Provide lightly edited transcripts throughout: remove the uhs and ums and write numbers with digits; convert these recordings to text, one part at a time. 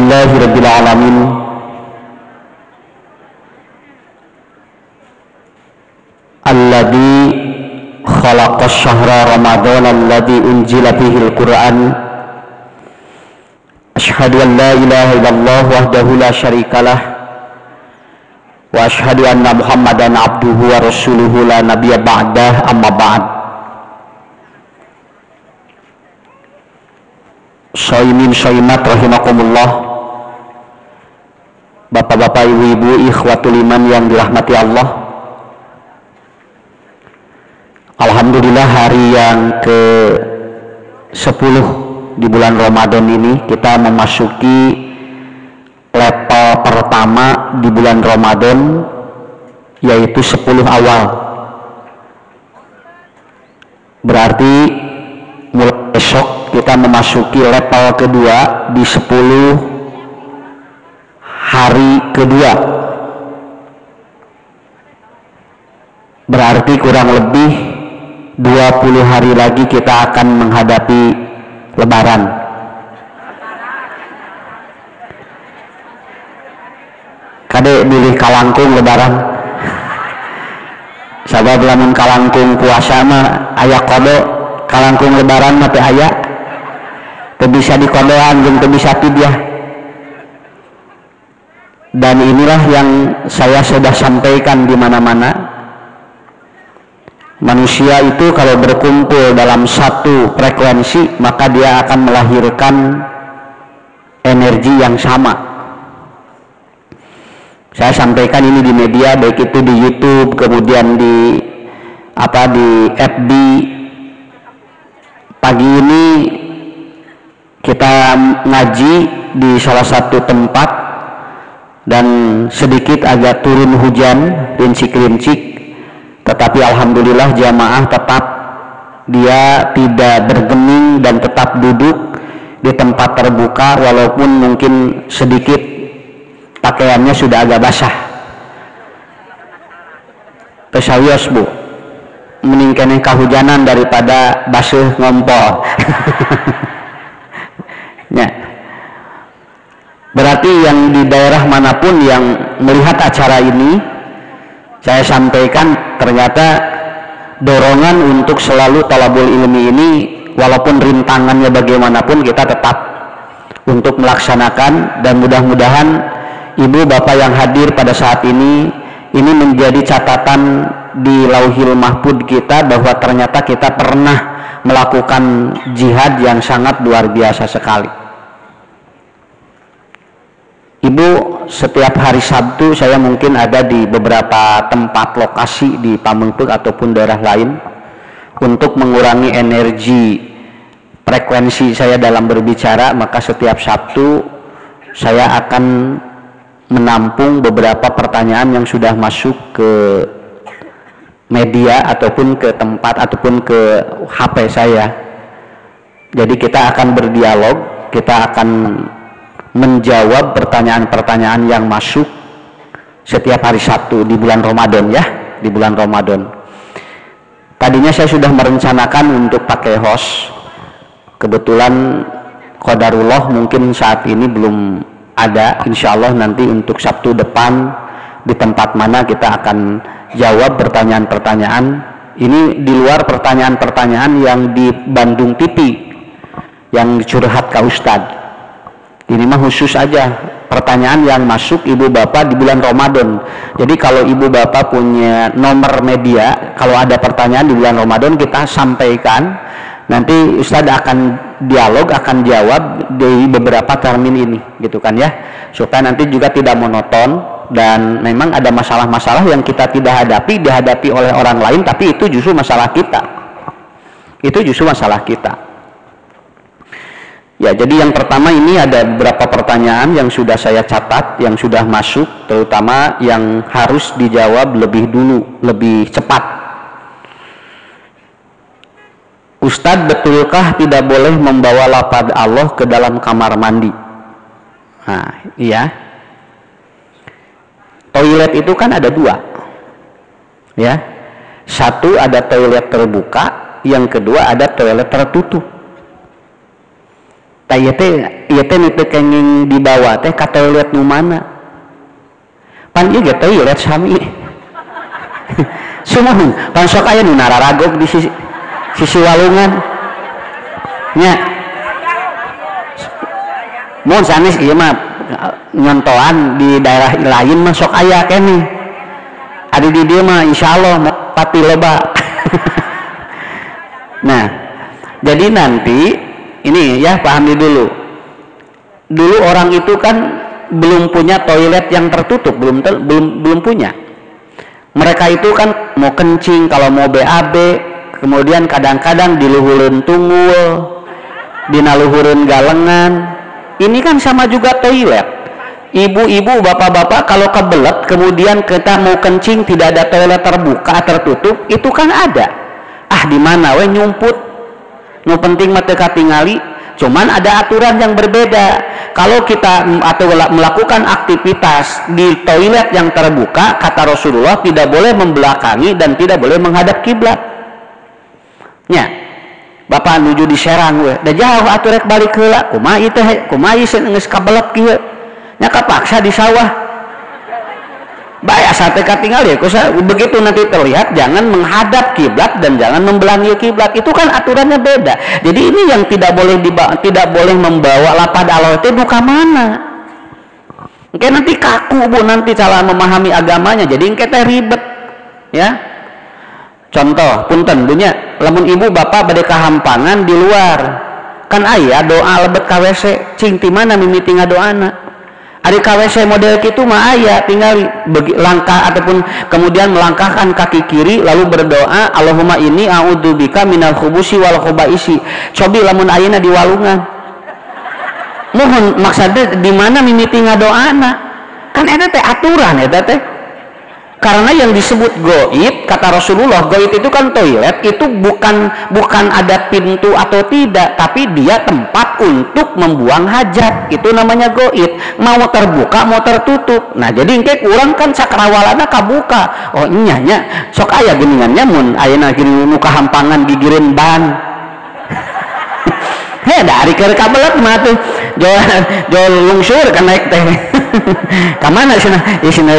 Alhamdulillahirabbil alamin. Alladzi khalaqash syahra ramadhana alladzi unzila bihil Qur'an. Asyhadu an la ilaha illallah wahdahu la syarikalah wa asyhadu anna Muhammadan abduhu wa rasuluhu la nabiyya ba'dah, amma ba'd. Shaimin shaimat rahimakumullah, bapak-bapak, ibu-ibu, ikhwatul iman yang dirahmati Allah. Alhamdulillah, hari yang ke-10 di bulan Ramadan ini kita memasuki level pertama di bulan Ramadan, yaitu 10 awal. Berarti mulai besok kita memasuki level kedua di 10 hari kedua. Berarti kurang lebih 20 hari lagi kita akan menghadapi Lebaran. Kade pilih kalangkung Lebaran. Sabab lamun kalangkung puasa mah aya kode, kalangkung Lebaran mah teu aya. Teu bisa dikodoan jeung teu bisa pidyah. Dan inilah yang saya sudah sampaikan di mana-mana. Manusia itu kalau berkumpul dalam satu frekuensi, maka dia akan melahirkan energi yang sama. Saya sampaikan ini di media, baik itu di YouTube, kemudian di FB. Pagi ini kita ngaji di salah satu tempat dan sedikit agak turun hujan, rincik-rincik. Tetapi alhamdulillah jamaah tetap dia tidak bergeming dan tetap duduk di tempat terbuka, walaupun mungkin sedikit pakaiannya sudah agak basah. Kesawios bu, mending keneh kahujanan daripada basuh ngompol. Ya. Berarti yang di daerah manapun yang melihat acara ini, saya sampaikan ternyata dorongan untuk selalu talabul ilmi ini, walaupun rintangannya bagaimanapun, kita tetap untuk melaksanakan. Dan mudah-mudahan ibu bapak yang hadir pada saat ini menjadi catatan di lauhil mahfud kita bahwa ternyata kita pernah melakukan jihad yang sangat luar biasa sekali. Ibu, setiap hari Sabtu saya mungkin ada di beberapa tempat lokasi di Pamengpeuk ataupun daerah lain untuk mengurangi energi frekuensi saya dalam berbicara. Maka setiap Sabtu saya akan menampung beberapa pertanyaan yang sudah masuk ke media ataupun ke tempat ataupun ke HP saya. Jadi kita akan berdialog, kita akan menjawab pertanyaan-pertanyaan yang masuk setiap hari Sabtu di bulan Ramadan, ya, di bulan Ramadan. Tadinya saya sudah merencanakan untuk pakai host, kebetulan qadarullah mungkin saat ini belum ada. Insya Allah nanti untuk Sabtu depan di tempat mana kita akan jawab pertanyaan-pertanyaan ini di luar pertanyaan-pertanyaan yang di Bandung TV yang curhat ke Ustadz. Ini mah khusus aja pertanyaan yang masuk ibu bapak di bulan Ramadan. Jadi kalau ibu bapak punya nomor media, kalau ada pertanyaan di bulan Ramadan kita sampaikan, nanti Ustadz akan dialog, akan jawab di beberapa termin ini, gitu kan ya, supaya nanti juga tidak monoton. Dan memang ada masalah-masalah yang kita tidak dihadapi oleh orang lain, tapi itu justru masalah kita. Itu justru masalah kita. Ya, jadi yang pertama ini ada beberapa pertanyaan yang sudah saya catat, yang sudah masuk, terutama yang harus dijawab lebih dulu, lebih cepat. Ustadz, betulkah tidak boleh membawa lafaz Allah ke dalam kamar mandi? Nah, iya. Toilet itu kan ada dua, ya. Satu ada toilet terbuka, yang kedua ada toilet tertutup. tah ieu teh nu teu kenging dibawa teh ka toilet nu mana pan ieu ge toilet sami sumuhun pan sok aya nu nararagog di sisi walungan nya mun sanes ieu mah nyontoan di daerah lain mah sok aya keneh adi di dieu mah insyaallah pati loba nah jadi nanti ini ya pahami dulu orang itu kan belum punya toilet yang tertutup, belum punya. Mereka itu kan mau kencing, kalau mau BAB, kemudian kadang-kadang diluhureun tunggul, dinaluhureun galengan. Ini kan sama juga toilet. Ibu-ibu, bapak-bapak kalau kebelet kemudian kita mau kencing tidak ada toilet terbuka tertutup, itu kan ada. Ah di mana we nyumput. Nu penting mah teu katingali. Cuman ada aturan yang berbeda. Kalau kita atau melakukan aktivitas di toilet yang terbuka, kata Rasulullah tidak boleh membelakangi dan tidak boleh menghadap kiblat. Nya, bapak nuju di Serang we, da jauh atuh rek balik heula. Kumaha ieu teh? Kumaha ieu geus kabelet kieu? Nya kapaksa di sawah. Baik asal teh katingali ya, begitu nanti terlihat jangan menghadap kiblat dan jangan membelangi kiblat, itu kan aturannya beda. Jadi ini yang tidak boleh membawa lapad Allah itu duka mana. Oke nanti kaku bu nanti cara memahami agamanya, jadi teh ribet ya. Contoh punten dunya lamun ibu bapak bade kahampangan di luar kan aya doa lebet ka WC cing ti mana mimiti ngadoana. Ari KWC model gitu mah aya tinggal langkah ataupun kemudian melangkahkan kaki kiri lalu berdoa Allahumma inni a'udzubika minal khubusi wal khubaisi. Cobi lamun ayeuna di walungan. Mohon maksudnya di mana mimiti ngadoana? Kan eta teh aturan eta teh. Karena yang disebut goib kata Rasulullah, goib itu kan toilet itu bukan ada pintu atau tidak, tapi dia tempat untuk membuang hajat, itu namanya goib. Mau terbuka mau tertutup. Nah jadi engke urang kan sakrawalana kabuka. Oh nya sok aya geuningannya mun ayeuna gini nu kahampangan gigireun ban. He dari keur kabelet mah tuh jual lungsur kan naik teh. Kamana cenah? Isina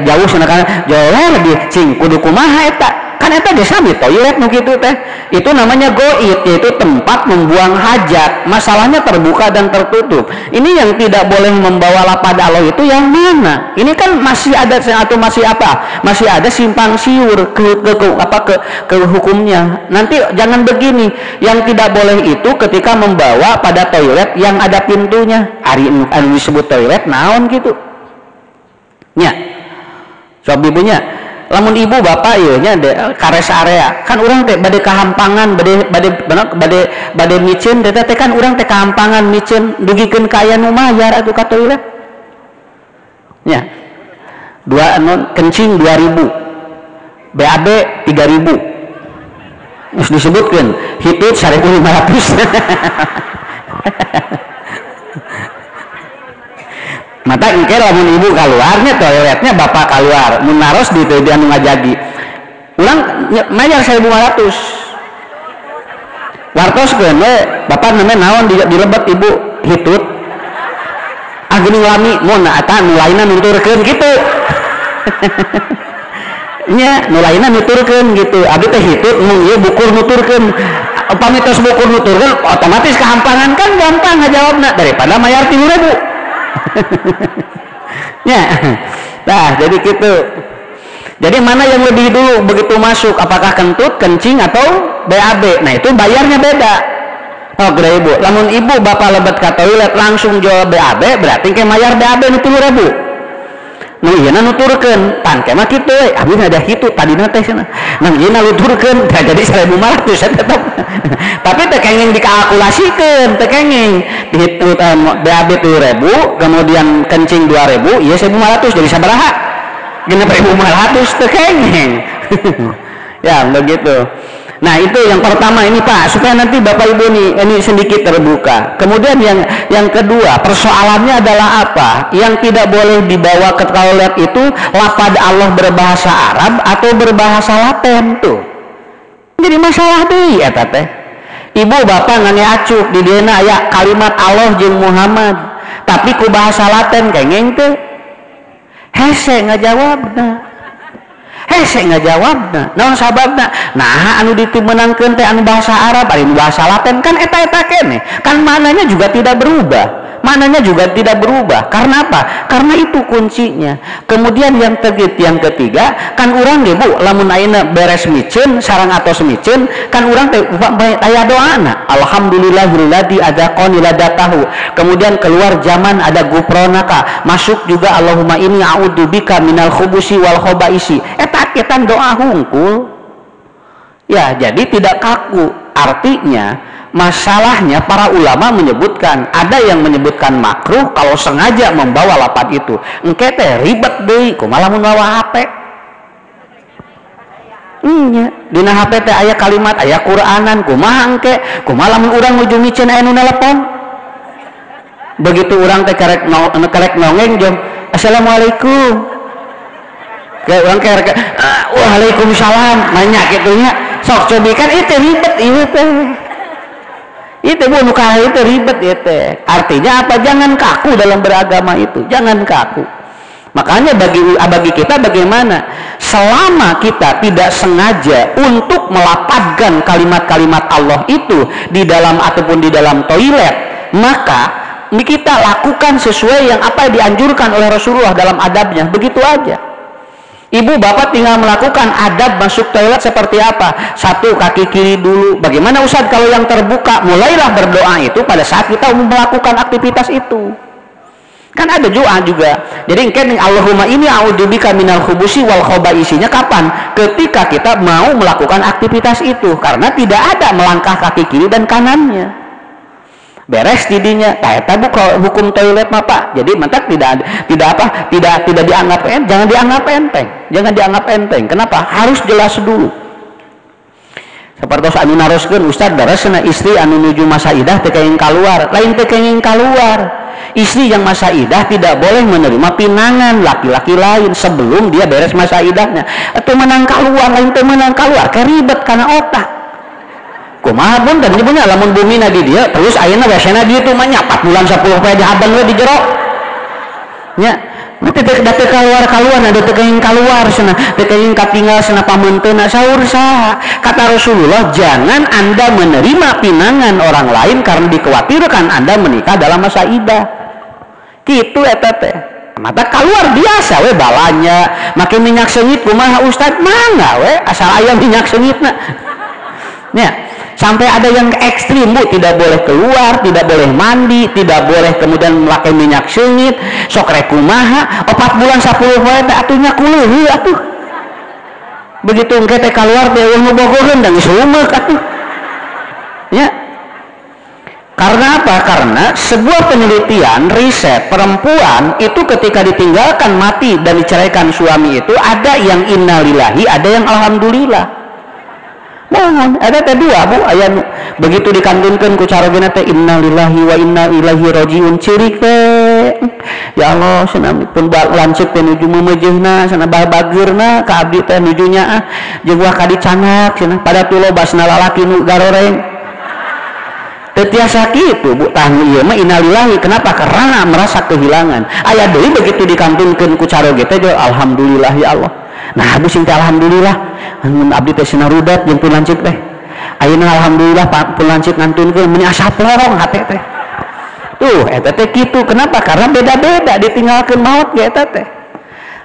jauh cenah kan jauh lagi cing kudu kumaha eta? Kan eta ge sami toilet nu kitu teh. Itu namanya goib, yaitu tempat membuang hajat. Masalahnya terbuka dan tertutup. Ini yang tidak boleh membawa lapad Allah itu yang mana? Ini kan masih ada atau masih apa? Masih ada simpang siur ke hukumnya. Nanti jangan begini. Yang tidak boleh itu ketika membawa pada toilet yang ada pintunya. Ari anu disebut toilet naon gitu. Nya. Sob ibunya lamun ibu bapak ieu nya kares area kan urang teh bade kahampangan bade micin teh kan urang teh kahampangan micin dugikeun ka aya nu mayar atuh ka toilet nya dua kencing 2000 BAB 3000 geus disebutkeun hitut 1500 mata engke lamun ibu keluarnya toiletnya bapak keluar mun naros di teh anu ngajagi ulang mayar 1500 wartoskeun we bapak namanya naon dilebet ibu hitut ah gini wami mun eta nu lainna nuturkeun kitu nya nu lainna nuturkeun gitu abdi teh hitut mun ieu bukur nuturkeun upami tos bukur nuturkeun otomatis kehampangan kan gampang ngajawabna daripada mayar 3000 ya, nah jadi gitu. Jadi mana yang lebih dulu begitu masuk? Apakah kentut, kencing atau BAB? Nah itu bayarnya beda. Oh gede ibu, lamun ibu bapak lebet ke toilet langsung jual BAB, berarti kayak bayar BAB nu 3000. Nu ieu na nuturkeun, pan kemah kitu we, abdi ada hitut tadina teh cenah. Nang ieu na nuturkeun jadi 1500 tetep. Tapi teh kenging dikalkulasikeun, teh kenging dihitut BAB 3000, kemudian kencing 2000, ieu 1500 jadi sabaraha? 6500 teh kenging. Ya, begitu. Nah itu yang pertama ini Pak, supaya nanti Bapak Ibu nih ini sedikit terbuka. Kemudian yang kedua persoalannya adalah apa? Yang tidak boleh dibawa ke toilet itu lafaz Allah berbahasa Arab atau berbahasa Latin tuh. Jadi masalah deui eta teh. Ibu bapak ngani acuk di diena aya kalimat Allah jeung Muhammad, tapi ku bahasa Latin kengeng teh hese ngajawabna. Naon sababna? Nah anu ditimenangkeun teh anu bahasa Arab, ari bahasa Latin kan eta keneh. Kan maknanya juga tidak berubah. Karena apa? Karena itu kuncinya. Kemudian yang ketiga, kan urang ge Bu, lamun ayeuna beres micen sareng atos micen, kan urang teh aya doana. Alhamdulillahilladzi adzaqani ladatahu. Kemudian keluar zaman ada gufronaka, masuk juga Allahumma inni a'udzubika minal khubusi wal khabaisi. Eta ketan doa hungkul. Ya, jadi tidak kaku. Artinya masalahnya para ulama menyebutkan, ada yang menyebutkan makruh kalau sengaja membawa lafaz itu. Engke teh ribet deui kumaha lamun mawa HP. Nya dina HP teh aya kalimat, aya Qur'anan, kumaha engke? Kumaha lamun urang nuju micen aya nu nelpon? Begitu urang teh karek nongeng jeung assalamualaikum. Kayak urang karek waalaikumsalam nanya kitu nya. Sok cobikan itu ribet ieu teh. Itu bunuh itu ribet itu. Artinya apa? Jangan kaku dalam beragama itu, jangan kaku. Makanya bagi kita bagaimana? Selama kita tidak sengaja untuk melapatkan kalimat-kalimat Allah itu di dalam ataupun di dalam toilet, maka kita lakukan sesuai yang apa yang dianjurkan oleh Rasulullah dalam adabnya, begitu aja. Ibu bapak tinggal melakukan adab masuk toilet seperti apa? Satu, kaki kiri dulu. Bagaimana Ustaz kalau yang terbuka? Mulailah berdoa itu pada saat kita melakukan aktivitas itu. Kan ada doa juga. Jadi Allahumma inni a'udzubika minal khubusi wal khabaisinya kapan? Ketika kita mau melakukan aktivitas itu, karena tidak ada melangkah kaki kiri dan kanannya. Beres didinya, eta Bu hukum toilet mah Pak. Jadi mentak tidak dianggap jangan dianggap enteng. Kenapa? Harus jelas dulu. Seperti anu naroskeun Ustaz beresna istri anu nuju masa idah teu kenging kaluar, lain teu kenging kaluar. Istri yang masa idah tidak boleh menerima pinangan laki-laki lain sebelum dia beres masa idahnya. Teu menang kaluar, lain teu menang kaluar, keribet karena otak. Kumaha pun dan nyebutnya lamun bumi di dia terus ayeuna biasana dia tuh mah 4 bulan 10 poe jahaban we di jero nya teh teu keluar ada teu kenging kaluar cenah teu kenging katinggal cenah pamunteuna saur saha kata Rasulullah, jangan Anda menerima pinangan orang lain karena dikhawatirkan Anda menikah dalam masa idah kitu eta teh. Mata keluar biasa we balanya makin minyak sengit kumaha Ustaz mangga we asal aya minyak sengitna nya. Sampai ada yang ekstrim Bu, tidak boleh keluar, tidak boleh mandi, tidak boleh kemudian memakai minyak sengit, sok rek kumaha 4 bulan 10 poe teh atunya kuleuh atuh. Begitu engke teh keluar teh ulun bogoheun da geus rumeuk atuh. Ya. Karena apa? Karena sebuah penelitian riset perempuan itu ketika ditinggalkan mati dan diceraikan suami itu ada yang innalillahi, ada yang alhamdulillah. Mohon ada teh dua Bu aya begitu dikantunkeun ku carogena teh innalillahi wa inna ilaihi rajiun cirik teh ya Allah cenah pun lanceuk teh nuju meumeujeunna cenah bageurna ka abdi teh nuju nyaah jeung wah ka dicanak cenah pada tulo basna lalaki nu garoreng teu tiasa kitu Bu tah ieu mah innalillahi. Kenapa? Karena merasa kehilangan. Aya deui begitu dikantunkeun ku caroge teh alhamdulillah ya Allah. Nah abdi sing teh alhamdulillah mun abdi teh cenah rudat jeung pun lanceuk teh ayeuna alhamdulillah pun lanceuk ngantunkeun mun asa plorong hate teh tuh eta teh kitu. Kenapa? Karena beda-beda ditinggalkeun maot ge eta teh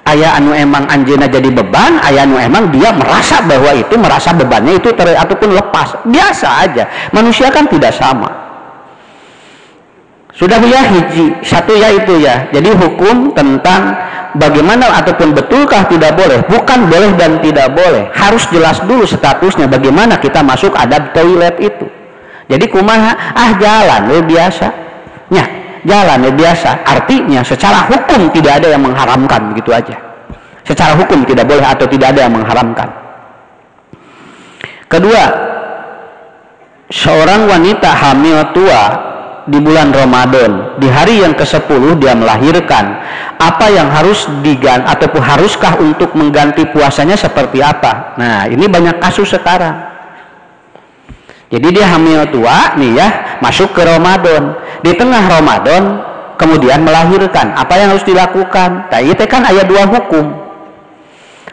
aya anu emang anjeunna jadi beban, aya anu emang dia merasa bahwa itu merasa bebannya itu ataupun lepas biasa aja. Manusia kan tidak sama. Sudah ya hiji satu ya itu ya. Jadi hukum tentang bagaimana ataupun betulkah tidak boleh, bukan boleh dan tidak boleh, harus jelas dulu statusnya bagaimana kita masuk adab toilet itu. Jadi kumaha jalan biasa nya jalan biasa, artinya secara hukum tidak ada yang mengharamkan, begitu aja. Secara hukum tidak boleh atau tidak ada yang mengharamkan. Kedua, seorang wanita hamil tua di bulan Ramadan, di hari yang ke-10 dia melahirkan, apa yang harus diganti ataupun haruskah untuk mengganti puasanya seperti apa? Nah, ini banyak kasus sekarang. Jadi dia hamil tua nih ya, masuk ke Ramadan. Di tengah Ramadan kemudian melahirkan. Apa yang harus dilakukan? Nah, itu kan aya dua hukum.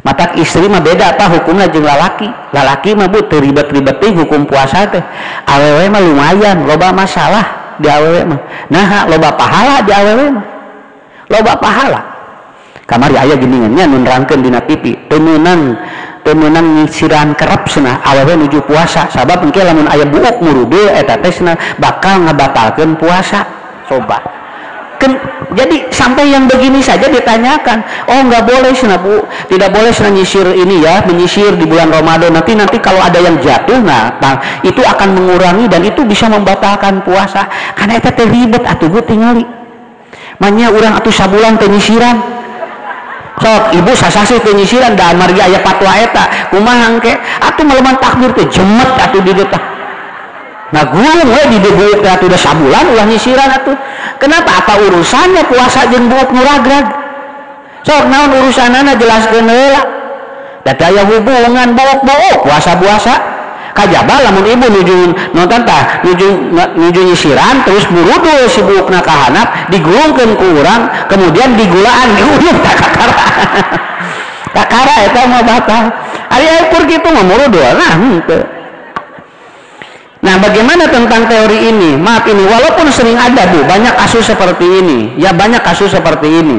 Mata istri mah beda apa hukumnya jeung lalaki. Lalaki mah bu ribet-ribet hukum puasa teh. Awewe mah lumayan, loba masalah di awewe mah. Nah, loba pahala di awewe mah. Loba pahala. Kamari aya geuningannya nun rangkeun dina TV. Temenan nyisiran kerap cenah awewe nuju puasa. Sabab engke lamun aya buuk murudeul eta teh cenah bakal ngabatalkeun puasa. Coba. Jadi sampai yang begini saja ditanyakan, oh nggak boleh cenah bu, tidak boleh cenah nyisir ini ya, menyisir di bulan Ramadan, nanti kalau ada yang jatuh, nah itu akan mengurangi dan itu bisa membatalkan puasa. Karena itu ribet atuh bu tingali, makanya orang atuh sabulan teh nyisiran, sok ibu sasasi teh nyisiran, dan marga aya patwa eta, kumaha engke, atuh maleman takbir teh jemet atuh di dieu. Nah gulung we di buuk atuh udah sabulan ulah nyisiran atuh. Kenapa? Apa urusannya puasa jeung buuk muragrag? Sok naon urusanana jelaskeun heula. Da aya hubungan buuk-buuk puasa-puasa. Kajaba lamun ibu nuju nonton tah nuju nyisiran terus murudu si buukna ka handap digulungkeun ku urang kemudian digulaan diulung tak kakara. Kakara eta mah batal. Ari ukur kitu mah murudu nah henteu. Nah, bagaimana tentang teori ini? Maaf ini, walaupun sering ada bu, banyak kasus seperti ini, ya banyak kasus seperti ini.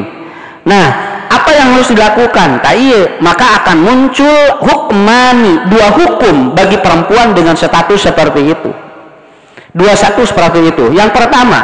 Nah, apa yang harus dilakukan? Maka akan muncul hukmani, dua hukum bagi perempuan dengan status seperti itu. Dua status seperti itu. Yang pertama,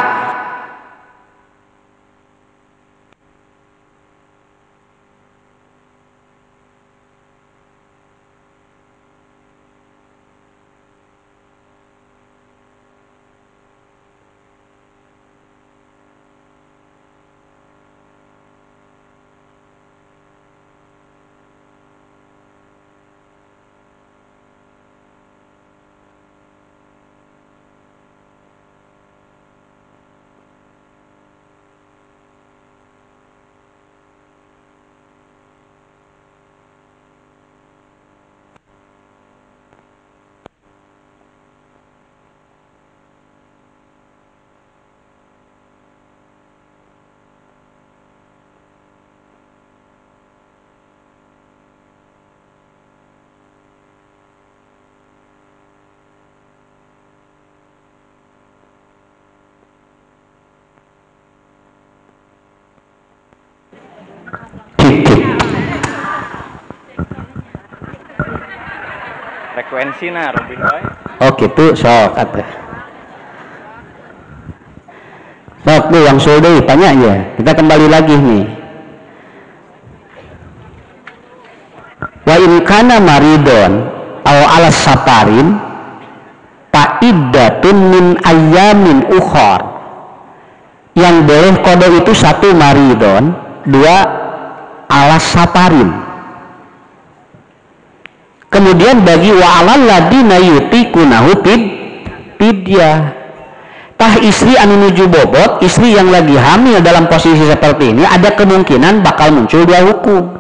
frekuensi na Robin boy. Oh gitu sok atuh. Sok bu yang sudah tanya ya. Kita kembali lagi nih. Wa in kana maridon aw ala safarin fa iddatun min ayyamin ukhar. Yang boleh kode itu satu maridon, dua ala safarin. Kemudian bagi wa'alal ladina yutikunahu fidyah. Tah istri anu nuju bobot, istri yang lagi hamil dalam posisi seperti ini ada kemungkinan bakal muncul dua hukum.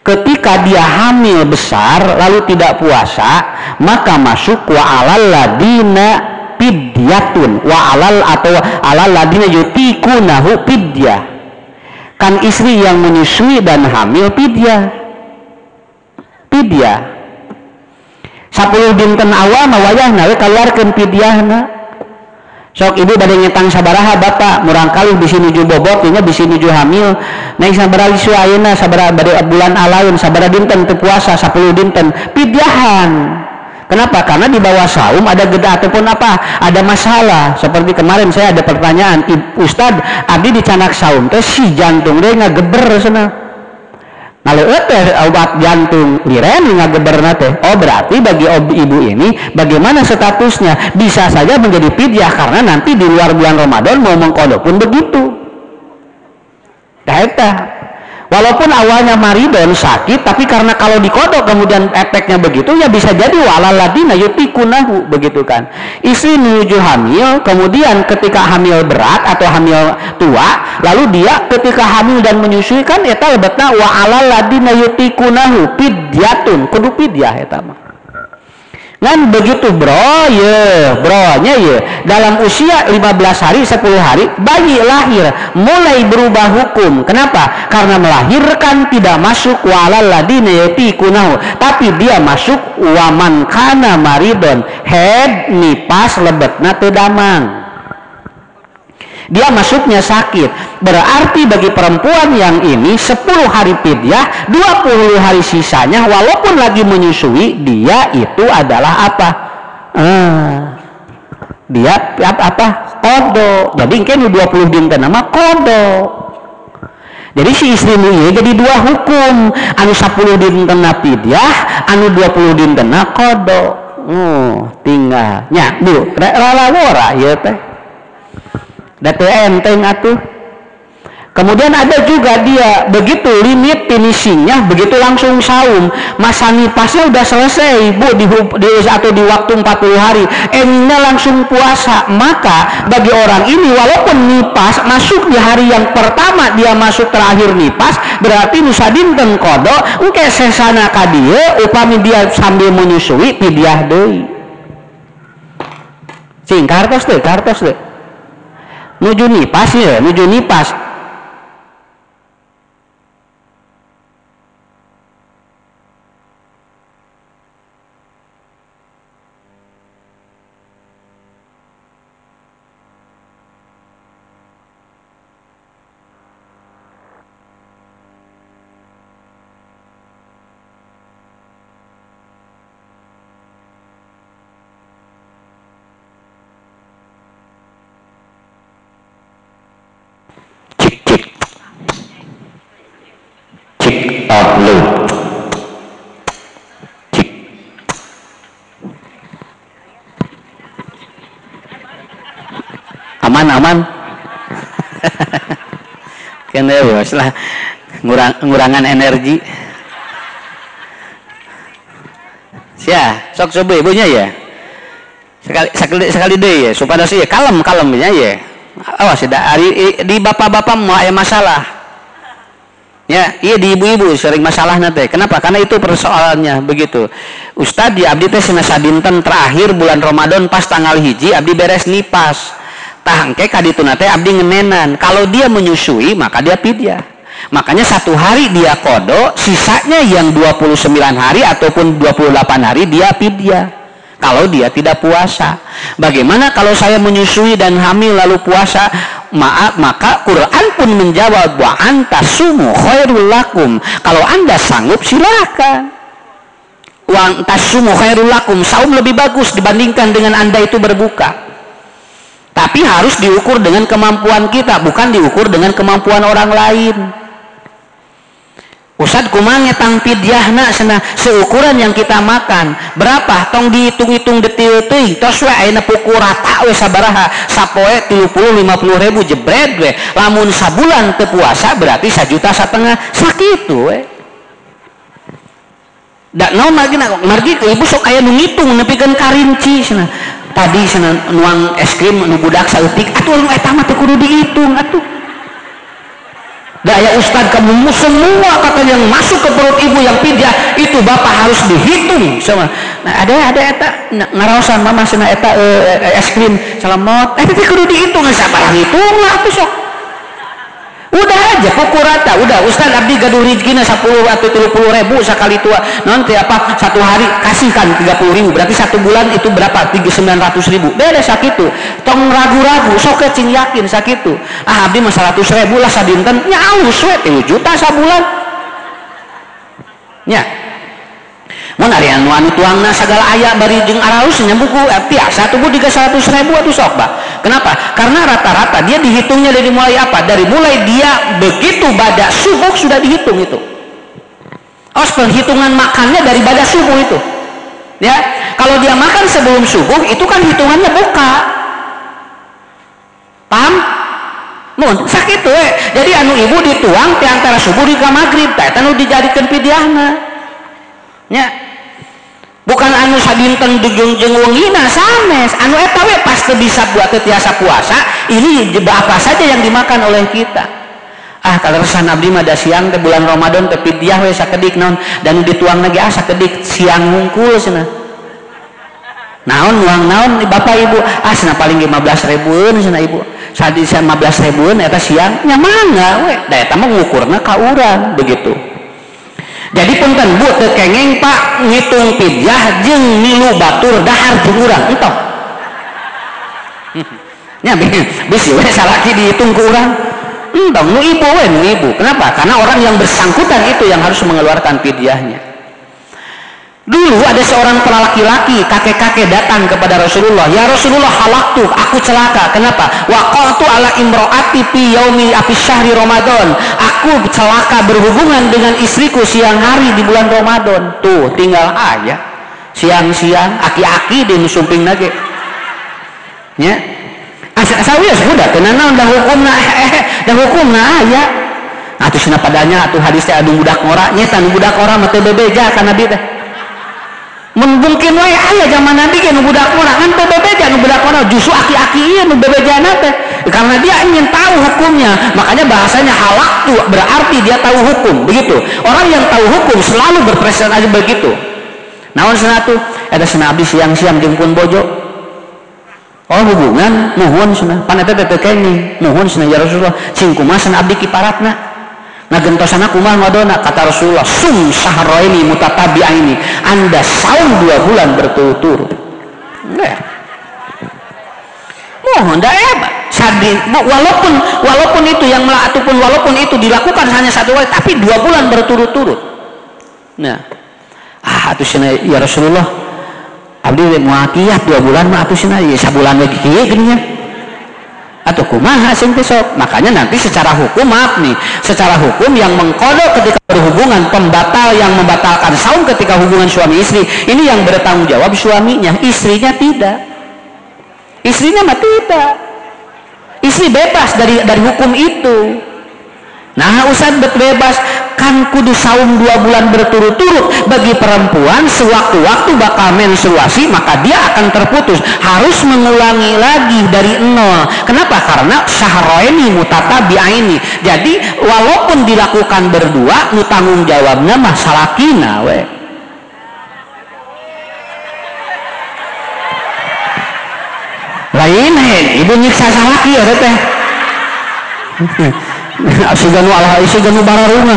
Ketika dia hamil besar lalu tidak puasa, maka masuk wa'alal ladina fidyatun, wa'alal atau alal ladina yutikunahu fidyah. Kan istri yang menyusui dan hamil fidyah. 10 dinten awal mawayah nawe keluarkeun fidyahna. Sok ibu bade nyetang sabaraha bapak murang kali bisi nuju bobot nya bisi nuju hamil naik sabaraha isu ayeuna sabaraha bade bulan alaun sabaraha dinten teu puasa 10 dinten fidyahan. Kenapa? Karena di bawah saum ada geda ataupun apa ada masalah. Seperti kemarin saya ada pertanyaan, Ustad abdi dicanak saum teh si jantung teh ngageber cenah. Kalau teh obat jantung liren ngageberna teh, oh berarti bagi ibu ini bagaimana statusnya? Bisa saja menjadi fidyah karena nanti di luar bulan Ramadan mau mengkodok pun begitu. Dah walaupun awalnya maridon sakit, tapi karena kalau dikodok kemudian efeknya begitu, ya bisa jadi walal ladina yutikunahu begitu kan. Istri menuju hamil, kemudian ketika hamil berat atau hamil tua, lalu dia ketika hamil dan menyusui kan eta lebetna walal ladina yutikunahu fidyatun, kudu fidyah eta mah. Ngan begitu bro, ya bronya ya dalam usia 15 hari 10 hari bayi lahir mulai berubah hukum. Kenapa? Karena melahirkan tidak masuk walal ladina yatikunahu, tapi dia masuk waman kana maridon, head nipas lebetna teu damang. Dia masuknya sakit. Berarti bagi perempuan yang ini 10 hari fidyah, 20 hari sisanya walaupun lagi menyusui, dia itu adalah apa? Dia apa? Kodo. Jadi kan 20 dinten nama kodo. Jadi si istri ini jadi dua hukum. Anu 10 dinten fidyah, anu 20 dinten kodo. Tinggal nya Bu, rala ya teh. Datu enteng atuh. Kemudian ada juga dia begitu limit finishingnya, begitu langsung saum, masa nipasnya udah selesai Bu atau di waktu 40 hari, endingnya langsung puasa. Maka bagi orang ini walaupun nipas masuk di hari yang pertama, dia masuk terakhir nipas, berarti nusa dinten kodo engke sesana ka dieu upami dia sambil menyusui pidiah deui. Cing kartos teh nuju nipas ya, nuju nipas. Aman kan ya bos lah ngurangan energi sok coba ibunya ya sekali deh ya supaya sih ya kalem ya awas di bapak-bapak mau ada masalah ya, iya di ibu-ibu sering masalah nanti. Kenapa? Karena itu persoalannya begitu. Ustadz di abdi teh senasa dinten terakhir bulan Ramadan pas tanggal hiji abdi beres nipas. Tahangke kaditu nate abdi ngenenan. Kalau dia menyusui maka dia fidyah. Makanya 1 hari dia kodo, sisanya yang 29 hari ataupun 28 hari dia fidyah. Kalau dia tidak puasa. Bagaimana kalau saya menyusui dan hamil lalu puasa? Maaf, maka Quran pun menjawab wa antasumu khairul lakum. Kalau Anda sanggup silakan. Wa antasumu khairul lakum, saum lebih bagus dibandingkan dengan Anda itu berbuka. Tapi harus diukur dengan kemampuan kita, bukan diukur dengan kemampuan orang lain. Ustad kumange tang fidyahna cenah seukuran yang kita makan berapa tong dihitung-hitung detil teuing tos we ayeuna pukul rata we sabaraha sapoe 30-50 ribu jebret we lamun sabulan teu puasa berarti 1,5 juta sakitu we da naon margi ke ibu sok aya nu ngitung nepikeun karinci cenah tadi cenah nuang es krim nu budak saeutik atuh eta mah teu kudu dihitung atuh. Daya Ustadz kamu semua kata yang masuk ke perut ibu yang fidyah itu bapak harus dihitung sama. Nah ada eta ngaraosan mama cenah eta es krim salamot eta teh kudu dihitung sabar hitung lah atuh sok. Udah aja pukul rata udah Ustadz abdi gaduh rezekina 10 atau 30 ribu sekali tua nanti apa 1 hari kasihkan 30 ribu berarti 1 bulan itu berapa 900 ribu beres sakitu tong ragu-ragu sok cing yakin sakitu abdi mah 100 ribu lah sadinten nyaus we 3 juta sabulan nya mun ari anu tuangna segala aya bari jeung araus nya buku tiasa tuh diga 100 ribu atuh sok bah. Kenapa? Karena rata-rata dia dihitungnya dari mulai apa? Dari mulai dia begitu badak subuh sudah dihitung itu. Penghitungan makannya dari badak subuh itu. Ya, kalau dia makan sebelum subuh itu kan hitungannya buka. Paham? Mun sakitu we. Jadi anu ibu dituang ti antara subuh di ka magrib teh anu dijadikeun fidyahna. Nya. Bukan anu sadinten jeung wengina sanes anu eta we pas teu bisa buat tiasa puasa ini apa saja yang dimakan oleh kita kaleresan abdi mah da siang teh bulan Ramadan teh fidyah we sakedik naon dan dituang lagi sakedik siang ngungkul cenah naon uang naon bapak ibu asna paling 15.000 cenah ibu sadi 15.000 eta siang nya mangga we da eta mah ngukurna ka urang begitu. Jadi punten bu teu kengeng pak ngitung pidyah jeung milu batur dahar jeung urang entong nya bisi we salaki dihitung ku urang entong nu ibu we nu ibu. Kenapa? Karena orang yang bersangkutan itu yang harus mengeluarkan pidyahnya. Dulu ada seorang laki-laki, kakek-kakek datang kepada Rasulullah. Ya Rasulullah, halaktu, aku celaka. Kenapa? Waqatu ala imro'ati fi yaumi afi syahri Ramadan. Aku celaka berhubungan dengan istriku siang hari di bulan Ramadan. Tuh, tinggal aja. Siang-siang, aki-aki di nusumping nage. Ya. Sawias budak, kenana dah hukumna, dah hukumna aya. Atuh cenah padanya atuh hadis teh adu budak ngora, nyeta nu budak ngora mah teu bebeja ka Nabi teh. Mungkin wae aya zaman Nabi ge nu budak ngora kan teu bebeja nu budak ngora, justru aki-aki ieu nu bebejana teh. Karena dia ingin tahu hukumnya, makanya bahasanya halak tuh berarti dia tahu hukum, begitu. Orang yang tahu hukum selalu berprestasi begitu. Naon cenah tuh? Eta cenah abdi siang-siang jeung pun bojo. Oh hubungan nuhun cenah pan eta teh teu kenging nuhun cenah ya Rasulullah cing kumaha cenah abdi kiparatna ngagentosana kumaha ngadona kata Rasulullah sum syahraini mutatabi'aini anda saum 2 bulan berturut-turut enggak mohon da sadi walaupun itu yang ataupun walaupun itu dilakukan hanya 1 kali tapi 2 bulan berturut-turut nah atuh cenah ya Rasulullah abdi mau akiyah 2 bulan mah atuh cenah ieu sabulan lagi kieu geuninnya atuh kumaha sing teh sok. Makanya nanti secara hukum maaf nih, secara hukum yang mengkodok ketika berhubungan pembatal yang membatalkan saum ketika hubungan suami istri ini yang bertanggung jawab suaminya, istrinya tidak. Istrinya mah tidak. Istri bebas dari hukum itu. Nah Ustaz bebas kan kudu saum 2 bulan berturut-turut. Bagi perempuan sewaktu-waktu bakal menstruasi maka dia akan terputus, harus mengulangi lagi dari nol. Kenapa? Karena syahraini mutatabi'aini. Jadi walaupun dilakukan berdua nu tanggung jawabna mah salakina we. Lain ibu nyiksa salaki ya teh. Asiganu bararunga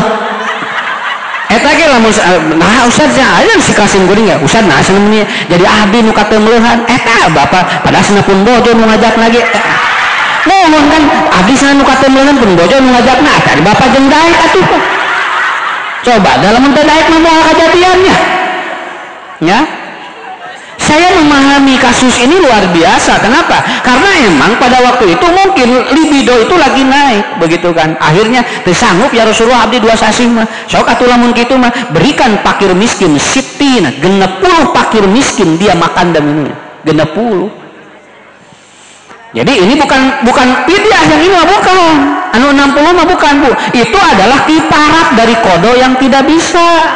eta ge lamun nah Ustaz aya si kasing guring ya Ustaz nah sebenarnya jadi abdi nu katemleuhan eta bapak padahal cenah pun bojo nu ngajak lagi mohon kan abdi cenah nu katemleuhan pun bojo nu ngajakna eta bapak jeung daek atuh coba dalam teh daek mah moal kajadiannya ya. Saya memahami kasus ini luar biasa. Kenapa? Karena emang pada waktu itu mungkin libido itu lagi naik, begitu kan? Akhirnya tersanggup ya Rasulullah abdi 2 sasih mah. Sok atuh lamun kitu mah berikan fakir miskin sitina 60 fakir miskin dia makan dan minum 60. Jadi ini bukan pidyah yang ini mah bukan. Anu 60 mah bukan Bu. Itu adalah kiparat dari kodo yang tidak bisa.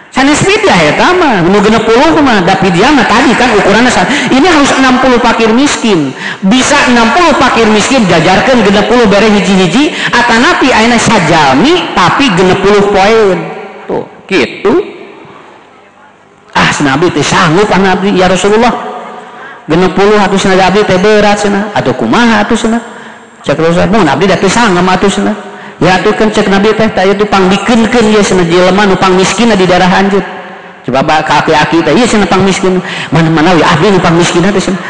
Sanes pidyah eta mah nu 60 mah da pidyah mah tadi kan ukurannya ini harus 60 fakir miskin. Bisa 60 fakir miskin jajarkeun 60 bere hiji-hiji atanapi ayeuna sajami tapi 60 poin. Tuh, gitu. Nabi teh sanggup Nabi ya Rasulullah. 60 atuh cenah abdi teh berat cenah. Atuh kumaha atuh cenah? Cek Rasulullah, mun abdi da teh sanggup atuh cenah. Ya tuh kan cek Nabi teh tanya tuh pang bikinkeun ya cenah jelema nu pang miskin di daerah Hanjut. Coba ka aki-aki teh ieu cenah pang miskin. Mana we abdi nu pang miskin teh cenah.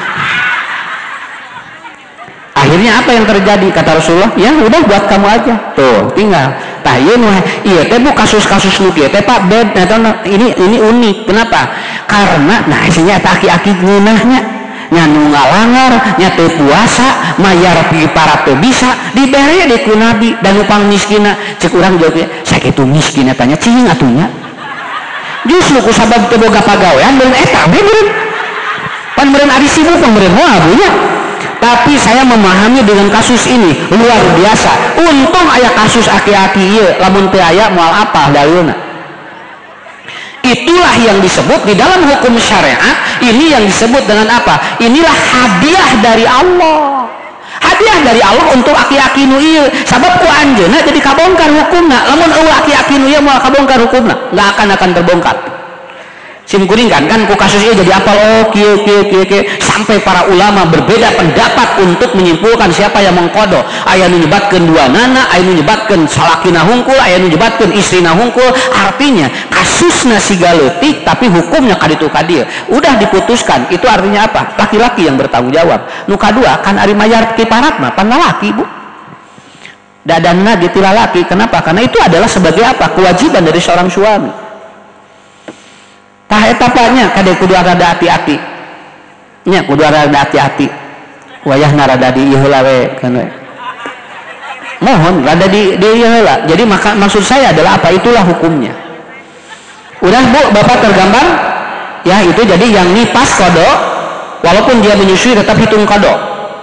Akhirnya apa yang terjadi kata Rasulullah? Ya udah buat kamu aja. Tuh, tinggal. Tah ieu nu ieu teh bu kasus-kasus nu kieu teh Pak bed ini unik. Kenapa? Karena nah isinya eta aki-aki ngeunahnya nyanu ngalangar nyate puasa mayar piparat teu bisa dibere deui ku Nabi dan upang miskina cek urang jawab sakitu miskin tanya cing atunya justru ku sabab teu boga pagawean beun eta beureun pan meureun ari sibuk pembeureun moal bunya. Tapi saya memahami dengan kasus ini luar biasa. Untung aya kasus aki-aki ieu lamun teu aya moal apa dalilna. Itulah yang disebut di dalam hukum syariat ini yang disebut dengan apa? Inilah hadiah dari Allah. Hadiah dari Allah untuk aki-aki nu ieu. Sabab ku anjeunna jadi kabongkar hukumna. Lamun eueuh aki-aki nu ieu moal kabongkar hukumna, enggak akan terbongkar. sim kuring kan ku kasus ini jadi apal, oh kieu sampai para ulama berbeda pendapat untuk menyimpulkan siapa yang mengkodo. Aya nu nyebatkeun duanana, aya nu nyebatkeun salakina hungkul, aya nu nyebatkeun istrina hungkul. Artinya kasusna siga leutik tapi hukumnya kaditu kadieu. Udah diputuskan. Itu artinya apa? Laki-laki yang bertanggung jawab. Nu kadua kan ari mayar kiparat mah pan lalaki, Bu. Dadanna gitu lalaki. Kenapa? Karena itu adalah sebagai apa? Kewajiban dari seorang suami. Tah etapanya kade kudu rada hati-hati nya, kudu rada hati-hati wayahna rada di ieu heula we kan we, mohon rada di ieu heula. Jadi maksud saya adalah apa, itulah hukumnya. Udah Bu, Bapak tergambar ya. Itu jadi yang nipas kodo, walaupun dia menyusui tetap hitung kodo.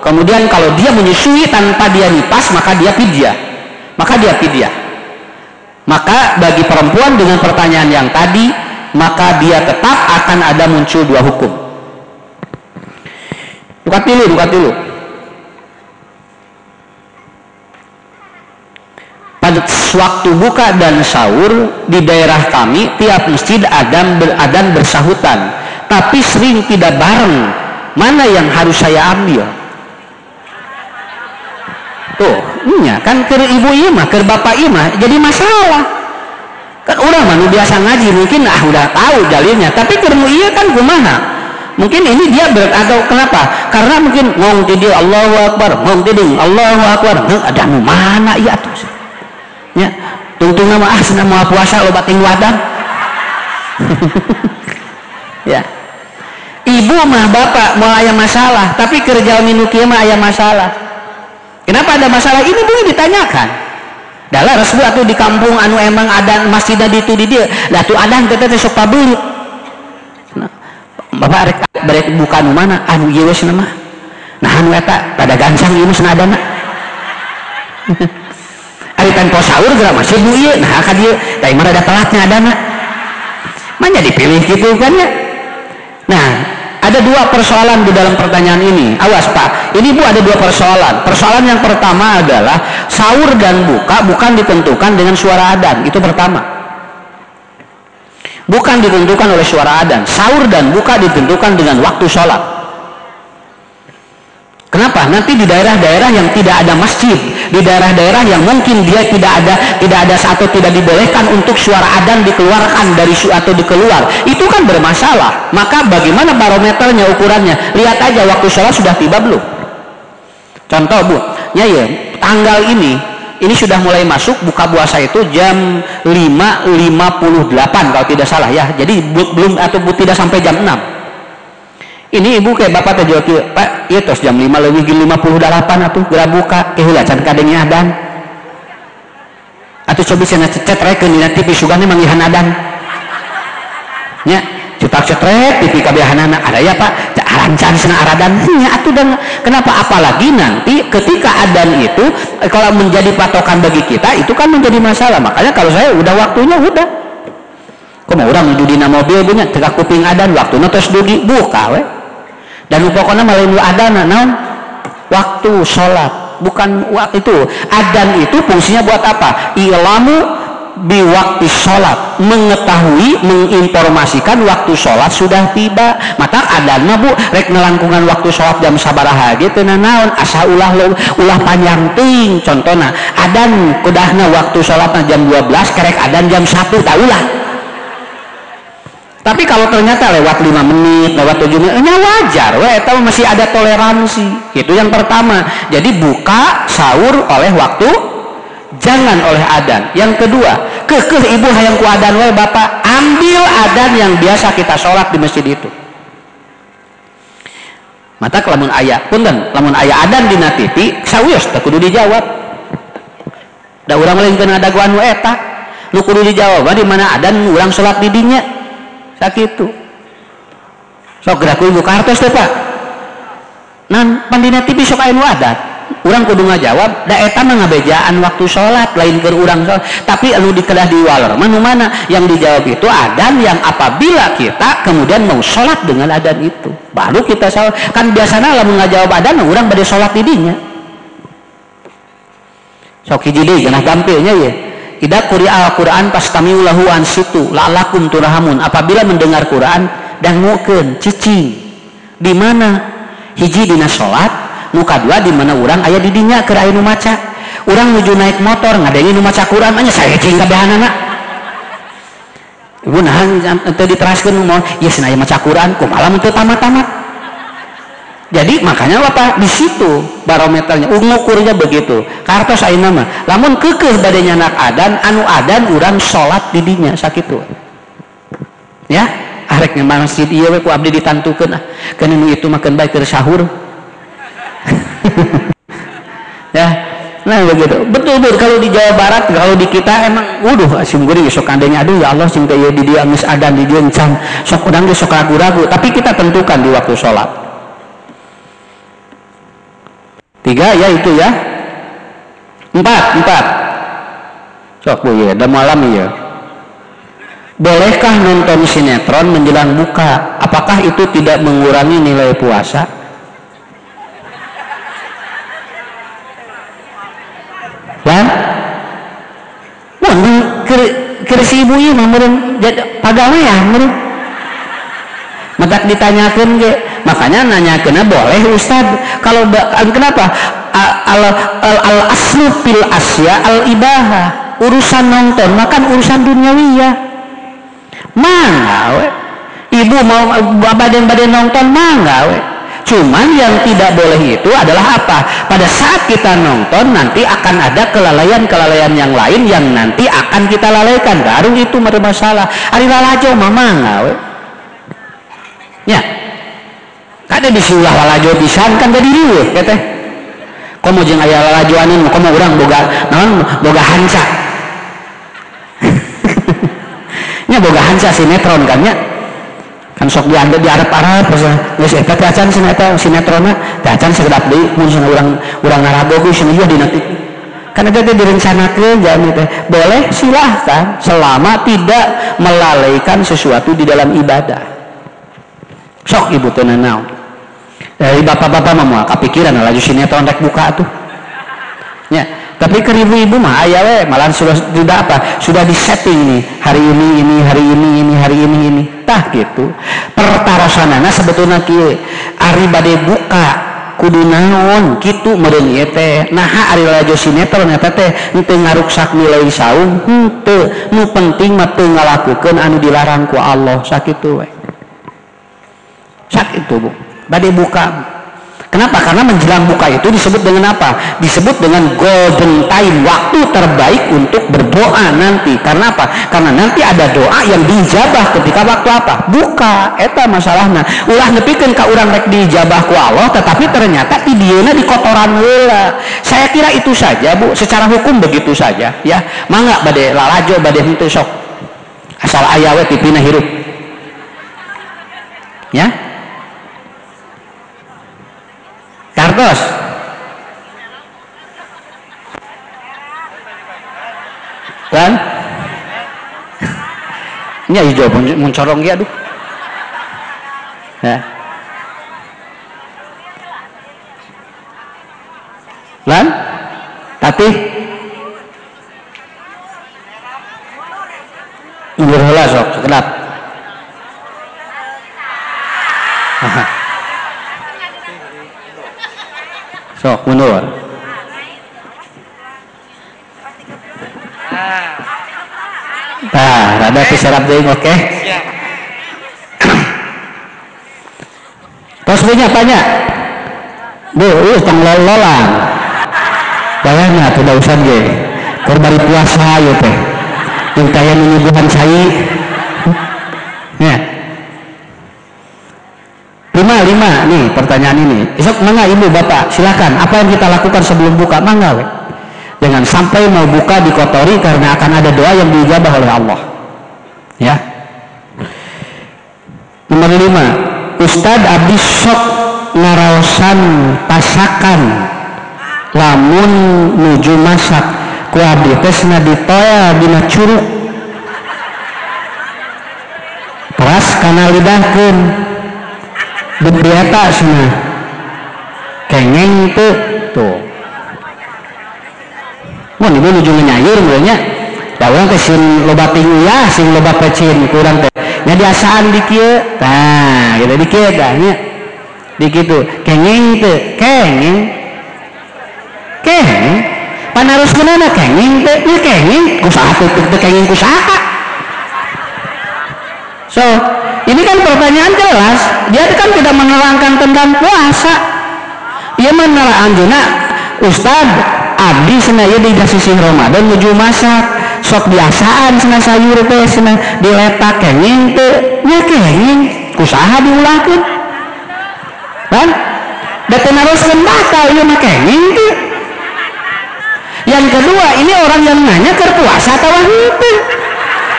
Kemudian kalau dia menyusui tanpa dia nipas maka dia fidyah, maka bagi perempuan dengan pertanyaan yang tadi maka dia tetap akan ada muncul dua hukum. Buka dulu. Pada waktu buka dan sahur di daerah kami tiap masjid adzan bersahutan, tapi sering tidak bareng. Mana yang harus saya ambil? Tuh, nya kan ke ibu ieu mah, ke bapak ieu mah jadi masalah. Kan orang mah biasa ngaji mungkin udah tahu jalirnya, tapi kermu iya kan kumaha mungkin ini dia atau kenapa, karena mungkin ngong tidil Allahu Akbar, ngong tidil Allahu Akbar, ada nu mana iya tuh ya tungtung nama senang mau puasa lo bating wadah ya. Ibu mah bapak mau aya masalah, tapi kerja minuki mah aya masalah. Kenapa ada masalah ini boleh ditanyakan. Dalam resbu atuh di kampung anu emang ada masjid di itu di dia, lah tuh adan teh sok pabelit. Nah, Bapak rek buka anu mana? Anu ieu we cenah mah. Nah anu eta pada gancang ieu cenah adana. Ari tanpa sahur geura masjid nu ieu, nah ka dieu da imah ada telatnya adana. Manya dipilih gitu kan ya. Nah, ada dua persoalan di dalam pertanyaan ini. Awas Pak, ini Bu ada dua persoalan. Persoalan yang pertama adalah sahur dan buka bukan ditentukan dengan suara adzan. Itu pertama. Bukan ditentukan oleh suara adzan. Sahur dan buka ditentukan dengan waktu sholat. Kenapa? Nanti di daerah-daerah yang tidak ada masjid, di daerah-daerah yang mungkin dia tidak ada atau tidak dibolehkan untuk suara adzan dikeluarkan dari atau dikeluar, itu kan bermasalah. Maka bagaimana barometernya, ukurannya? Lihat aja waktu sholat sudah tiba belum. Contoh Bu, ya tanggal ini sudah mulai masuk buka puasa itu jam 5.58 kalau tidak salah ya. Jadi belum atau tidak sampai jam 6. Ini ibu kayak bapak teh jawab, Pak, iya tos jam 5:58 atuh geura buka, keheula can kadengnya adan. Atuh coba cenah cecet rekeun dina TV sugana manggihan adan. Nya, cetak cetrek TV kabehanana, ada ya Pak, arancan cenah aradan. Nya atuh dan kenapa apalagi nanti ketika adan itu kalau menjadi patokan bagi kita itu kan menjadi masalah. Makanya kalau saya udah waktunya udah. Kok mau orang duduk dina mobil punya tegak kuping adan waktunya terus duduk buka we. Dan pokoknya malah adana naon waktu sholat, bukan itu adan itu fungsinya buat apa? Ilamu biwakti sholat, mengetahui, menginformasikan waktu sholat sudah tiba. Maka adanna Bu rek nelangkungan waktu sholat jam sabaraha gitu naon asa ulah panjang ting. Contohnya adan kudahna waktu sholatna jam 12 kerek adan jam 1 taulah. Tapi kalau ternyata lewat 5 menit, lewat 7 menit, wajar, itu masih ada toleransi. Itu yang pertama. Jadi buka sahur oleh waktu, jangan oleh adzan. Yang kedua, kekeh ibu hayang ku adzan we bapak, ambil adzan yang biasa kita sholat di masjid itu. Mata lamun aya, punten, lamun aya adzan dina TV, sawios teu kudu dijawab. Da urang lain kena ada anu eta, nu kudu dijawab di mana adzan urang sholat di dinya. Sakitu sok geraku ibu kartos teh Pak nan pandina TV sok aya nu adat urang kudu ngajawab da eta mah ngabejaan waktu sholat lain keur urang sholat, tapi anu dikedah di waler mana yang dijawab itu adzan yang apabila kita kemudian mau sholat dengan adzan itu baru kita sholat. Kan biasanya lamun ngajawab adzan urang bade sholat di dinya sok hiji deui genah gampilnya ya. Idza quri'al Qur'an fastami'u lahu ansitu la'allakum turhamun. Apabila mendengar Quran dangukeun cicing. Di mana? Hiji dina salat, nu kadua di mana urang aya di dinya keur aya nu maca. Urang nuju naik motor ngadengi nu maca Quran anya saya cing kabehanana. Ibu nahan teu diteraskeun moal ieu cenah aya maca Quran kumaha teu tamat-tamat. Jadi makanya apa di situ barometernya ngukurnya begitu. Kartos ayeuna mah lamun keukeuh bade nyanak adan anu adan urang salat di dinya sakitu. Ya, arek nge masjid ieu we ku abdi ditantukeun ah. Keun nu itu makan bae keur sahur. Ya. Nah begitu. Betul kalau di Jawa Barat, kalau di kita emang sim geuring sok kandeng aduh ya Allah sim teh di dieu geus adan di dieu encan. Sok urang ge sok ragu-ragu, tapi kita tentukan di waktu salat. 3 ya itu ya. 4 sok bu ya udah malam ya. Bolehkah nonton sinetron menjelang buka? Apakah itu tidak mengurangi nilai puasa? Lan keur si ibu ieu mah meureun pagawean meureun matak ditanyakeun ge. Makanya nanyakeunna boleh Ustad. Kalau kenapa? Al aslu fil asya al ibahah. Urusan nonton makan urusan duniawi ya. Mangga we. Ibu mau badan nonton mangga we. Cuman yang tidak boleh itu adalah apa? Pada saat kita nonton nanti akan ada kelalaian-kelalaian yang lain yang nanti akan kita lalaikan. Baru itu masalah. Ari lalajo mah mangga we. Ya. Kada disulah lalajo pisan kan jadi riweuh teh. Komo jeung aya lalajoanin komo urang boga naon boga hanca. Nya boga hanca sinetron kan nya. Kan sok diandeu di arep-arep geus eta teh acan sinetronna teh acan segedap deui mun urang ngarago geus ieu dina kan ada direncanakeun jami teh. Boleh silahkan selama tidak melalaikan sesuatu di dalam ibadah. Sok ibu teh naon. Dari bapak-bapak mah moal kapikiran laju sinetron rek buka tuh. Ya, tapi ke ibu-ibu mah aya we malah sudah apa? Sudah disetting nih. Hari ini, hari ini. Tah gitu. Pertarosanana sebetulnya kieu. Ari bade buka kudu naon kitu meureun ieu teh. Naha ari laju sinetron eta teh henteu ngaruksak nilai saum, henteu. Nu penting mah teu ngalakukeun anu dilarang ku Allah sakitu we. Sakitu Bu. Bade buka. Kenapa? Karena menjelang buka itu disebut dengan apa? Disebut dengan golden time, waktu terbaik untuk berdoa nanti. Karena apa? Karena nanti ada doa yang dijabah ketika waktu apa? Buka. Eta masalahna. Ulah nepikeun ka urang rek dijabah ku Allah, tetapi ternyata di dieuna di kotoran heula. Saya kira itu saja, Bu. Secara hukum begitu saja, ya. Mangga bade lalajo bade henteu sok. Asal aya we tipina hirup. Ya. Kartos kan ini hijau muncorong ya aduh ya lan tapi mundur heula sok sekedap sok mundur. Nah, rada diserap deui oke. Tos punya banyak. Bu, tong lolang. Bayangna tidak usah ge. Keur bari puasa ieu teh. Yang kaya menyuguhan cai. Ya. 5 nih pertanyaan ini. Esok mangga ibu bapak silakan. Apa yang kita lakukan sebelum buka mangga we. Jangan sampai mau buka dikotori karena akan ada doa yang diijabah oleh Allah. Ya. Nomor 5. Ustad abdi sok ngaraosan pasakan lamun nuju masak ku abdi teh cenah ditoya dina curug. Peras kana lidahkeun. Bebiata cenah. Kengeng tuh. Mun ibu nuju nyayur mulanya da urang teh sieun loba ting uyah sing loba pecin kurang teh nya biasaan di kieu tah gitu di kieu dah nya di kitu kenging teu kenging panaroskeunana kenging teh nya kenging kusaha teu kenging kusaha. So ini kan pertanyaan jelas, dia kan tidak menerangkan tentang puasa. Ia menerang anjeunna Ustad abdi cenah ieu di sisi Ramadan menuju masak sok biasaan cenah sayur teh cenah diletak kenging teu nya kenging kusaha diulahkeun kan da teu naroskeun batal ieu mah kenging teh. Yang kedua ini orang yang nanya keur puasa atawa henteu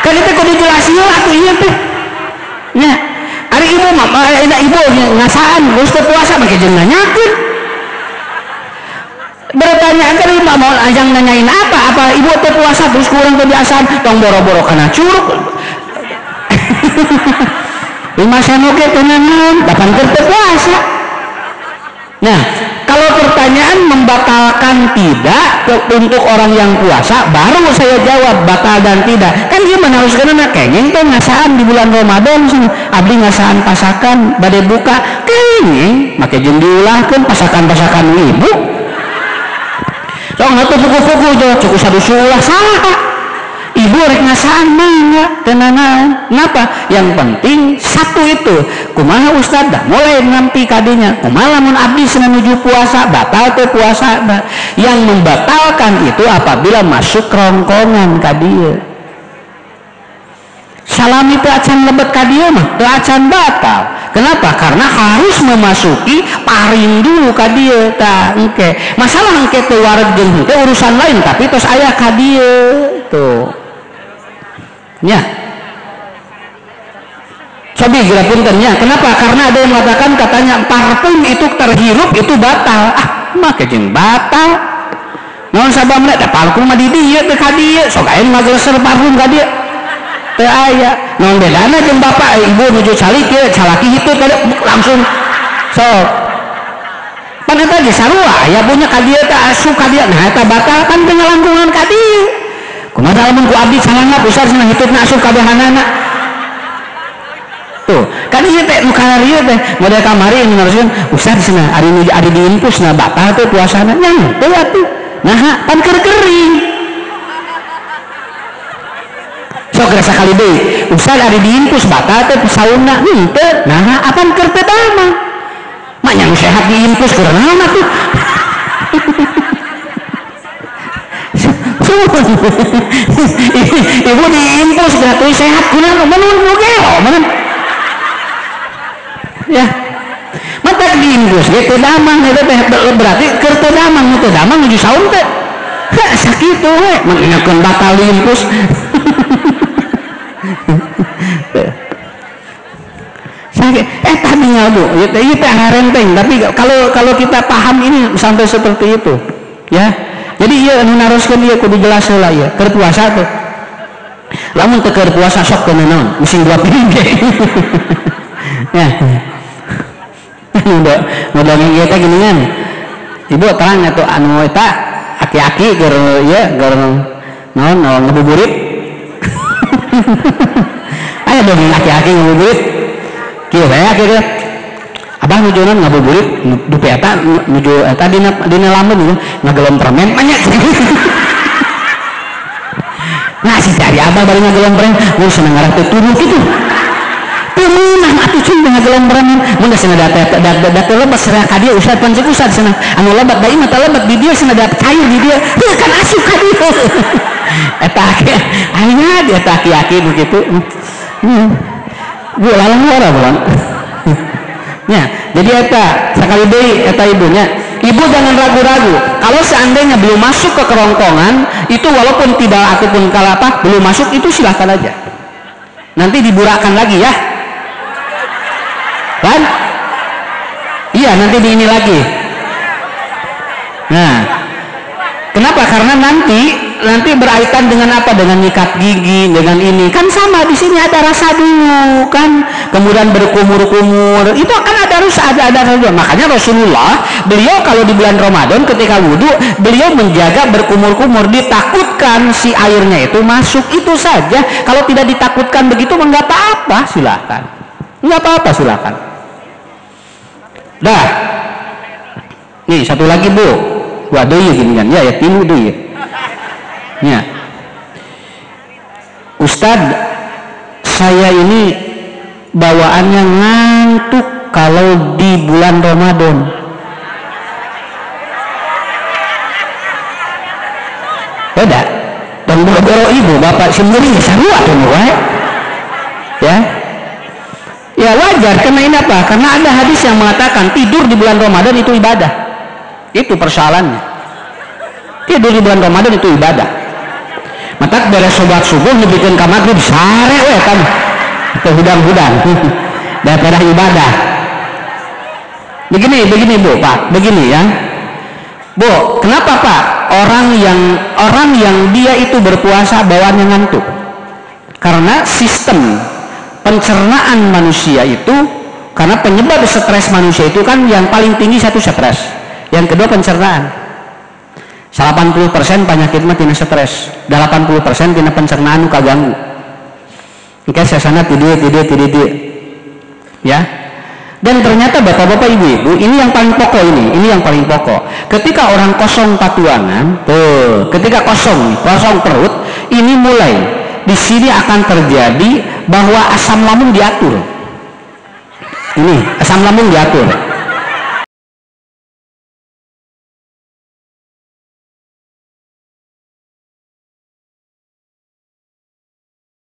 kan itu kudu dijelasin lah tuh ieu teh nya ari ibu mah ibu ngasaan geus teu puasa make jeung nanyakeun bertanya kan ibu mau ajang nanyain apa ibu teu puasa terus kurang kebiasaan tong boro-boro kana curug 5 sen oge teu naon dapan keur teu puasa. Nah kalau pertanyaan membatalkan tidak untuk orang yang puasa baru saya jawab batal dan tidak kan dia menaruskan anak kenging tuh ngasaan di bulan Ramadan abdi ngasaan pasakan badai buka kenging make jeung diulahkeun pasakan-pasakan ibu sok ngatuh puku-puku cukup sadusulah salah ibu rek ngasaan mah tenang. Kenapa? Yang penting satu itu kumaha Ustad dah mulai ngampi kadinya kumaha lamun abdi cenah nuju puasa batal teh puasa yang membatalkan itu apabila masuk rongkongan ka dieu salami teu acan lebet ka dieu mah teu acan batal. Kenapa? Karena harus memasuki paring dulu ka dieu tah engke masalah engke teu wareg jeung henteu urusan lain tapi tos aya ka dieu tuh nya cobi gila puntennya kenapa? Karena ada yang mengatakan katanya parfum itu terhirup itu batal mah jeung batal naon sababna da parfum mah di dieu teh ka dieu sok aing ngagleser parfum ka dieu teu aya naon bedana jeung bapak ibu nuju calik ieu calaki hitu langsung sok pan eta ge sarua aya punya ka dieu teh asup ka dieu nah eta batal kan teu ngalangkungan ka dieu kumaha lamun ku abdi salahna pusar cenah hitutna asup kabehanana tuh kan ieu teh nu kararieu teh model kamari nu naroskeun usah cenah ari diimpusna batal teh puasana nya teu atuh nah pan keur kering sok rasa kali deui usah ari diimpus batal teh sauna henteu nah apan keur teu damang mak nya nu sehat diimpus keur naon atuh ibu diimpus gratis sehat kunaon menun gelo menun ya mata diimpus ge teu damang eta teh berarti keur teu damang teu damang nuju saum teh sakitu we mengingatkeun batal diimpus sakit tadi ngadu ieu teh harenteng tapi kalau kita paham ini sampai seperti itu ya. Jadi ieu anu naroskeun ieu kudu jelas heula ieu keur puasa teh lamun teu keur puasa sok teu naon mising 2 piring ge ya modal ieu teh geuningan ibu terang atuh anu eta aki-aki keur ieu keur naon ngabuburit aya dong aki-aki ngabuburit kieu bae kieu abah nuju naon ngabuburit dupe eta nuju eta dina lamun ngagelem permen banyak nah si cari abah bari ngagelem permen mun cenah ngarah teu tubuh kitu teu meunah atuh cing ngagelem permen mun da cenah da lebat serah ka dieu ustad pan cek ustad cenah anu lebat da ieu teh lebat di dieu cenah da cair di dieu teu kan asup ka dieu eta aya dia teh aki-aki begitu bu lalang ora bulan ya, jadi eta sekali deui eta ibunya. Ibu jangan ragu-ragu. Kalau seandainya belum masuk ke kerongkongan, itu walaupun tidak ataupun kalapa belum masuk itu silahkan aja. Nanti diburakkan lagi ya. Kan? Iya, nanti di ini lagi. Nah, kenapa? Karena nanti berkaitan dengan apa? Dengan nyikat gigi, dengan ini. Kan sama di sini ada rasa dulu kan. Kemudian berkumur-kumur. Itu akan ada harus ada makanya Rasulullah beliau kalau di bulan Ramadan ketika wudhu beliau menjaga berkumur-kumur, ditakutkan si airnya itu masuk, itu saja. Kalau tidak ditakutkan begitu enggak apa-apa, silakan, enggak apa-apa, silakan. Dah nih satu lagi Bu, waduh ya gini kan ya tilu deh ya. Ustadz, saya ini bawaannya ngantuk kalau di bulan Ramadan. Beda dan boro ibu bapak sendiri sarua tuh ya. Ya wajar, karena ini apa? Karena ada hadis yang mengatakan tidur di bulan Ramadan itu ibadah. Itu persoalannya. Tidur di bulan Ramadan itu ibadah. Mata beres sholat subuh dibikin kamar maghrib sare we kan kehudang-hudang daripada ibadah. Begini Bu, Pak, begini ya Bu, kenapa Pak orang yang dia itu berpuasa bawaannya ngantuk? Karena sistem pencernaan manusia itu, karena penyebab stres manusia itu kan yang paling tinggi satu stres, yang kedua pencernaan. 80% penyakit mah tina stres, 80% tina pencernaan nu kaganggu. Oke, sasana tidur ya. Dan ternyata bapak-bapak ibu-ibu, ini yang paling pokok, ini yang paling pokok. Ketika orang kosong patuangan, ketika kosong perut, ini mulai di sini akan terjadi bahwa asam lambung diatur. Ini asam lambung diatur.